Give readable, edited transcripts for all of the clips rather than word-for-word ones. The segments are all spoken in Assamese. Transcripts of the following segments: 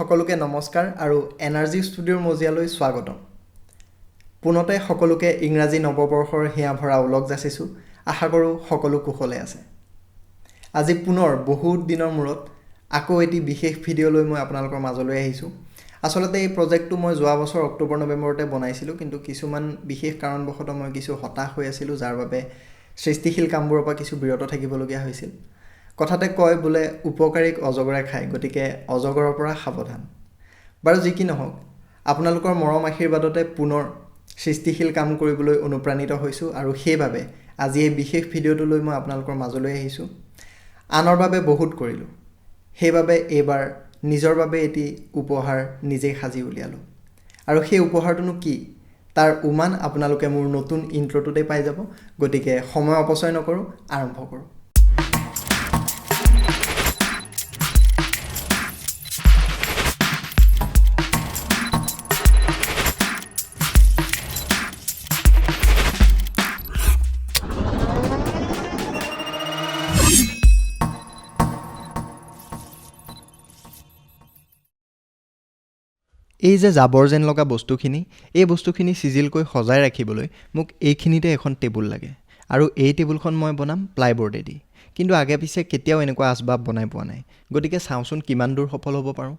সকলোকে নমস্কাৰ আৰু NRG Studioৰ মজিয়ালৈ স্বাগতম। পুনতে সকলোকে ইংৰাজী নৱবৰ্ষৰ হিয়া ভৰা উলগ যাচিছোঁ। আশা কৰোঁ সকলো কুশলে আছে। আজি পুনৰ বহুত দিনৰ মূৰত আকৌ এটি বিশেষ ভিডিঅ' লৈ মই আপোনালোকৰ মাজলৈ আহিছোঁ। আসলতে এই প্ৰজেক্টটো মই যোৱা বছৰ অক্টোবৰ নৱেম্বৰতে বনাইছিলোঁ, কিন্তু কিছুমান বিশেষ কাৰণবশতঃ মই কিছু হতাশ হৈ আছিলোঁ, যাৰ বাবে সৃষ্টিশীল কামবোৰৰ পৰা কিছু বিৰত থাকিবলগীয়া হৈছিল। কথাতে কয় বোলে উপকাৰীক অজগৰে খায়, গতিকে অজগৰৰ পৰা সাৱধান। বাৰু যি কি নহওক, আপোনালোকৰ মৰম আশীৰ্বাদতে পুনৰ সৃষ্টিশীল কাম কৰিবলৈ অনুপ্ৰাণিত হৈছোঁ আৰু সেইবাবে আজি এই বিশেষ ভিডিঅ'টো লৈ মই আপোনালোকৰ মাজলৈ আহিছোঁ। আনৰ বাবে বহুত কৰিলোঁ, সেইবাবে এইবাৰ নিজৰ বাবে এটি উপহাৰ নিজেই সাজি উলিয়ালোঁ। আৰু সেই উপহাৰটোনো কি, তাৰ উমান আপোনালোকে মোৰ নতুন ইণ্ট্ৰ'টোতে পাই যাব। গতিকে সময় অপচয় নকৰোঁ, আৰম্ভ কৰোঁ। এই যে জাবৰ যেন লগা বস্তুখিনি, এই বস্তুখিনি চিজিলকৈ সজাই ৰাখিবলৈ মোক এইখিনিতে এখন টেবুল লাগে, আৰু এই টেবুলখন মই বনাম প্লাইবৰ্ডেদি। কিন্তু আগে পিছে কেতিয়াও এনেকুৱা আচবাব বনাই পোৱা নাই, গতিকে চাওঁচোন কিমান দূৰ সফল হ'ব পাৰোঁ।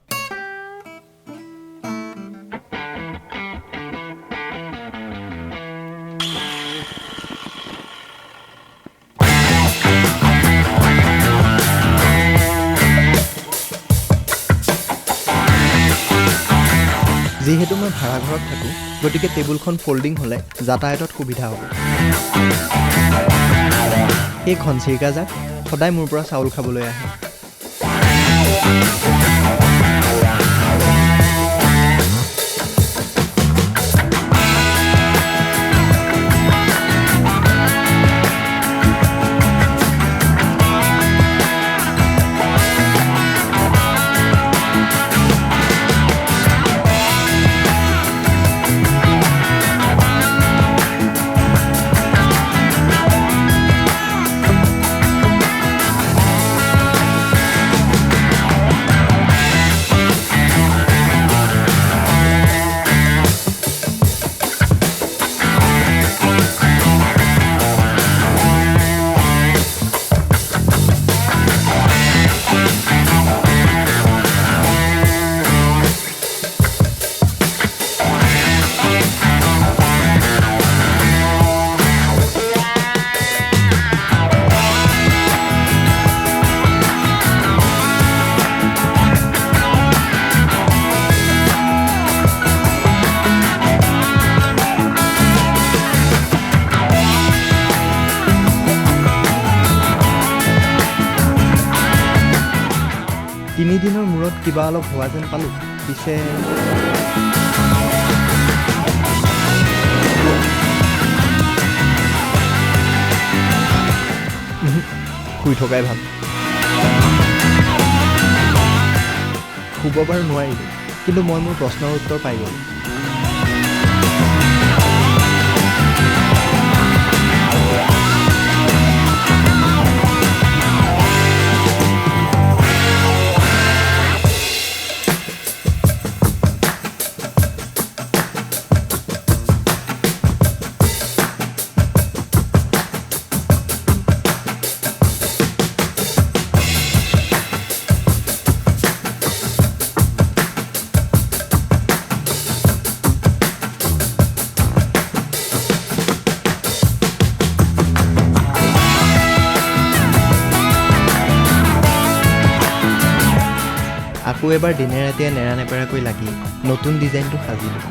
যিহেতু মই ভাড়াঘৰত থাকোঁ, গতিকে টেবুলখন ফল্ডিং হ'লে যাতায়াতত সুবিধা হ'ব। এই ঘনচিৰিকাজাক সদায় মোৰ পৰা চাউল খাবলৈ আহে। তিনিদিনৰ মূৰত কিবা অলপ হোৱা যেন পালোঁ। পিছে শুই থকাই ভাল। শুব বাৰু নোৱাৰিলোঁ, কিন্তু মই মোৰ প্ৰশ্নৰ উত্তৰ পাই গ'লোঁ। আকৌ এবাৰ দিনে ৰাতিয়ে নেৰানেপেৰাকৈ লাগি নতুন ডিজাইনটো সাজিলোঁ।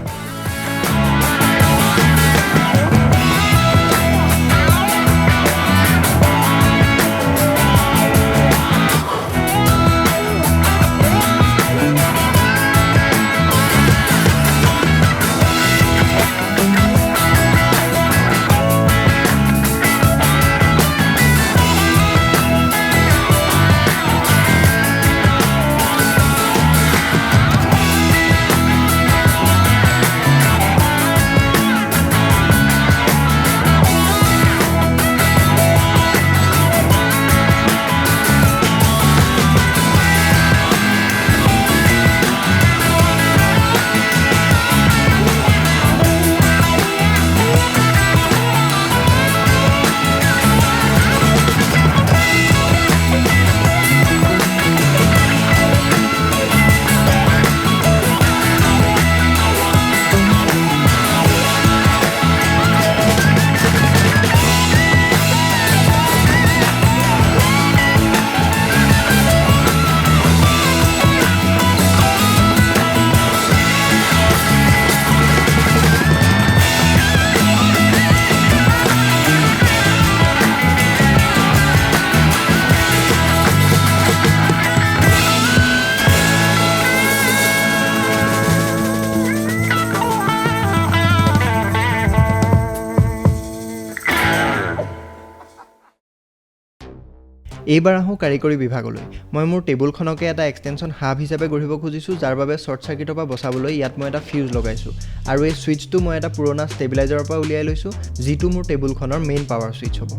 এইবাৰ আহোঁ কাৰিকৰী বিভাগলৈ। মই মোৰ টেবুলখনকে এটা এক্সটেনশ্যন হাব হিচাপে গঢ়িব খুজিছোঁ, যাৰ বাবে শ্বৰ্ট চাৰ্কিটৰ পৰা বচাবলৈ ইয়াত মই এটা ফিউজ লগাইছোঁ। আৰু এই ছুইচটো মই এটা পুৰণা ষ্টেবিলাইজাৰৰ পৰা উলিয়াই লৈছোঁ, যিটো মোৰ টেবুলখনৰ মেইন পাৱাৰ ছুইচ হ'ব।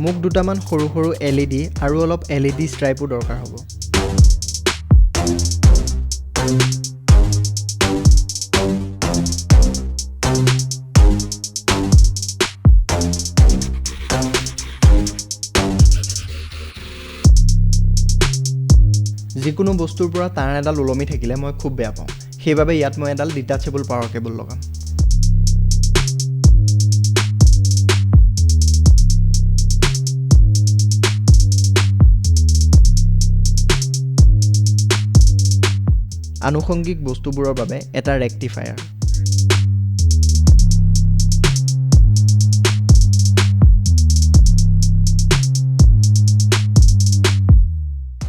মোক দুটামান সৰু সৰু LED আৰু অলপ LED ষ্ট্ৰাইপো দৰকাৰ হ'ব। যিকোনো বস্তুৰ পৰা তাঁৰ এডাল ওলমি থাকিলে মই খুব বেয়া পাওঁ। সেইবাবে ইয়াত মই এডাল ডিটাচেবল পাৱাৰ কেবল লগাম। আনুষংগিক বস্তুবোৰৰ বাবে এটা ৰেক্টিফায়াৰ।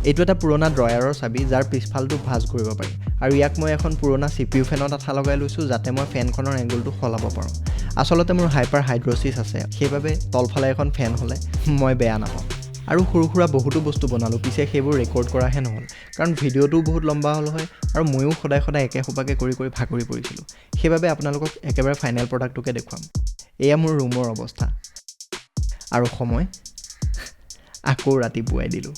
এইটো এটা পুৰণা ড্ৰয়াৰৰ চাবি, যাৰ পিছফালটো ভাঁজ কৰিব পাৰি। আৰু ইয়াক মই এখন পুৰণা CPU ফেনত আঠা লগাই লৈছোঁ, যাতে মই ফেনখনৰ এংগলটো সলাব পাৰোঁ। আচলতে মোৰ হাইপাৰ হাইড্ৰছিছ আছে, সেইবাবে তলফালে এখন ফেন হ'লে মই বেয়া নাপাওঁ। আৰু সৰু সুৰা বহুতো বস্তু বনালোঁ, পিছে সেইবোৰ ৰেকৰ্ড কৰাহে নহ'ল, কাৰণ ভিডিঅ'টোও বহুত লম্বা হ'ল হয়, আৰু ময়ো সদায় একে সোপাকে কৰি ভাগৰি পৰিছিলোঁ। সেইবাবে আপোনালোকক একেবাৰে ফাইনেল প্ৰডাক্টটোকে দেখুৱাম। এয়া মোৰ ৰুমৰ অৱস্থা। আৰু সময় আকৌ ৰাতিপুৱাই দিলোঁ।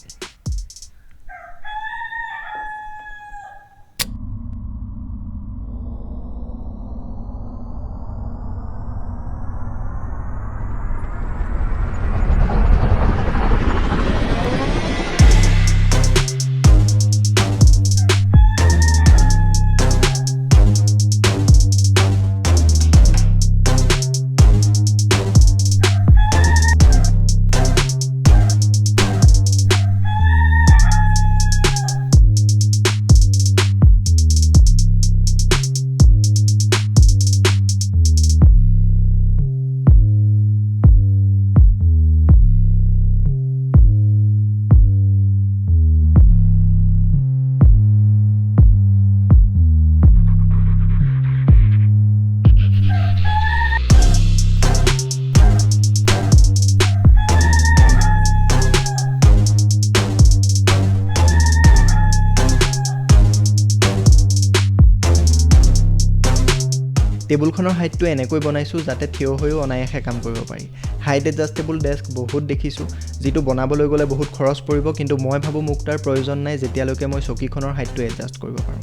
টেবুলখনৰ হাইটটো এনেকৈ বনাইছোঁ যাতে থিয় হৈও অনায়াসে কাম কৰিব পাৰি। হাইট এডজাষ্টেবল ডেস্ক বহুত দেখিছোঁ, যিটো বনাবলৈ গ'লে বহুত খৰচ পৰিব, কিন্তু মই ভাবোঁ মোক তাৰ প্ৰয়োজন নাই যেতিয়ালৈকে মই চকীখনৰ হাইটটো এডজাষ্ট কৰিব পাৰোঁ।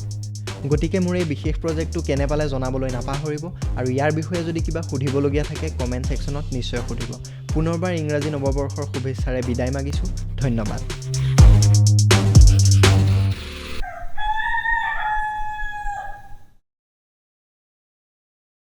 গতিকে মোৰ এই বিশেষ প্ৰজেক্টটো কেনে পালে জনাবলৈ নাপাহৰিব, আৰু ইয়াৰ বিষয়ে যদি কিবা সুধিবলগীয়া থাকে কমেণ্ট ছেকশ্যনত নিশ্চয় সুধিব। পুনৰবাৰ ইংৰাজী নৱবৰ্ষৰ শুভেচ্ছাৰে বিদায় মাগিছোঁ। ধন্যবাদ।